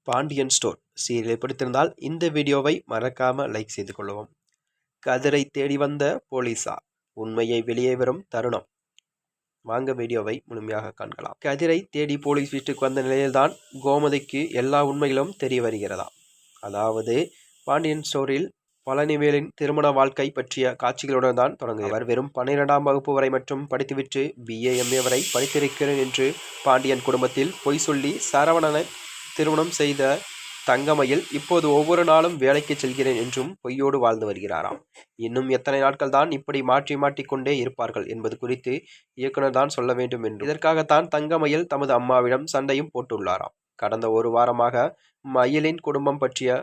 Pandian store சீரியலை பிடித்திருந்தால் இந்த வீடியோவை மறக்காம லைக் செய்து கொள்ளவும். கதிரை தேடி வந்த போலீசார் உண்மையை வெளியே வரும் தருணம். வாங்க வீடியோவை முழுமையாக காண்கலாம். கதிரை தேடி போலீஸ் வீட்டுக்கு வந்த நிலையில்தான் கோமதிக்கு எல்லா உண்மைகளும் தெரிய வருகிறதா. அதாவது பாண்டியன் ஸ்டோரில் பழனிவேலின் திருமண வாழ்க்கை பற்றிய காட்சிகளுடன் தான் தொடங்குகிறது. அவர் வெறும் 12ஆம் வகுப்பு வரை மட்டும் படித்துவிட்டு BA MA வரை படித்திருக்கிறேன் என்று பாண்டியன் குடும்பத்தில் பொய் சொல்லி சரவணனை திருமணம் செய்த தங்கமயில் இப்போது ஒவ்வொரு நாளும் வேலைக்கு செல்கிறேன் என்றும் பொய்யோடு வாழ்ந்து வருகிறாராம். இன்னும் எத்தனை நாட்கள் தான் இப்படி மாற்றி மாட்டிக்கொண்டே இருப்பார்கள் என்பது குறித்து இயக்குனர் தான் சொல்ல வேண்டும் என்று இதற்காகத்தான் தங்கமயில் தமது அம்மாவிடம் சண்டையும் போட்டுள்ளாராம். கடந்த ஒரு வாரமாக மயிலின் குடும்பம் பற்றிய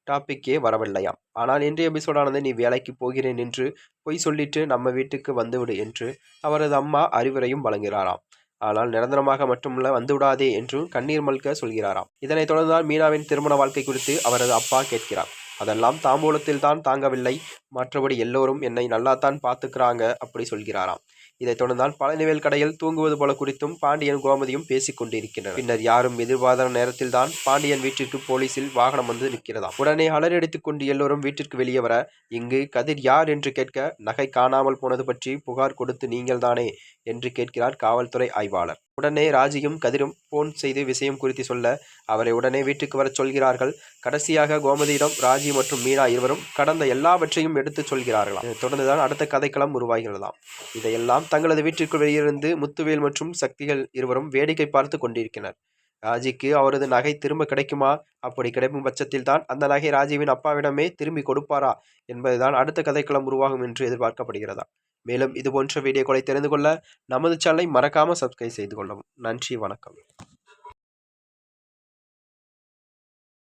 டாபிக்கே வரவில்லையாம். ஆனால் இன்றைய எபிசோடானது நீ வேலைக்கு போகிறேன் என்று பொய் சொல்லிட்டு நம்ம வீட்டுக்கு வந்துவிடு என்று அவரது அம்மா அறிவுரையும் வழங்குகிறாராம். ஆனால் நிரந்தரமாக மட்டுமல்ல வந்துவிடாதே என்றும் கண்ணீர் மல்க சொல்கிறாராம். இதனைத் தொடர்ந்தால் மீனாவின் திருமண வாழ்க்கை குறித்து அவரது அப்பா கேட்கிறார். அதெல்லாம் தாம்பூலத்தில் தான் தாங்கவில்லை, மற்றபடி எல்லோரும் என்னை நல்லாத்தான் பார்த்துக்கிறாங்க அப்படி சொல்கிறாராம். இதைத் தொடர்ந்தால் பழனிவேல் கடையில் தூங்குவது போல குறித்தும் பாண்டியன் கோமதியும் பேசிக் கொண்டிருக்கின்றனர். பின்னர் யாரும் எதிர்பாராத நேரத்தில் தான் பாண்டியன் வீட்டிற்கு போலீசில் வாகனம் வந்து நிற்கிறதாம். உடனே அலறடித்துக் கொண்டு எல்லோரும் வீட்டிற்கு வெளியே வர இங்கு கதிர் யார் என்று கேட்க நகை காணாமல் போனது பற்றி புகார் கொடுத்து நீங்கள் தானே என்று கேட்கிறார் காவல்துறை ஆய்வாளர். உடனே ராஜியும் கதிரும் போன் செய்து விஷயம் குறித்து சொல்ல அவரை உடனே வீட்டுக்கு வரச் சொல்கிறார்கள். கடைசியாக கோமதியிடம் ராஜி மற்றும் மீனா இருவரும் கடந்த எல்லாவற்றையும் எடுத்துச் சொல்கிறார்களாம். தொடர்ந்துதான் அடுத்த கதைக்களம் உருவாகிறதாம். இதையெல்லாம் தங்களது வீட்டிற்குள் வெளியிருந்து முத்துவேல் மற்றும் சக்திகள் இருவரும் வேடிக்கை பார்த்து கொண்டிருக்கிறார். ராஜிக்கு அவரது நகை திரும்ப கிடைக்குமா? அப்படி கிடைக்கும் பட்சத்தில் தான் அந்த நகை ராஜீவின் அப்பாவிடமே திரும்பி கொடுப்பாரா என்பதுதான் அடுத்த கதைக்களம் உருவாகும் என்று எதிர்பார்க்கப்படுகிறதா. மேலும் இதுபோன்ற வீடியோக்களை தெரிந்து கொள்ள நமது சேனலை மறக்காமல் சப்ஸ்கிரைப் செய்து கொள்ளவும். நன்றி, வணக்கம்.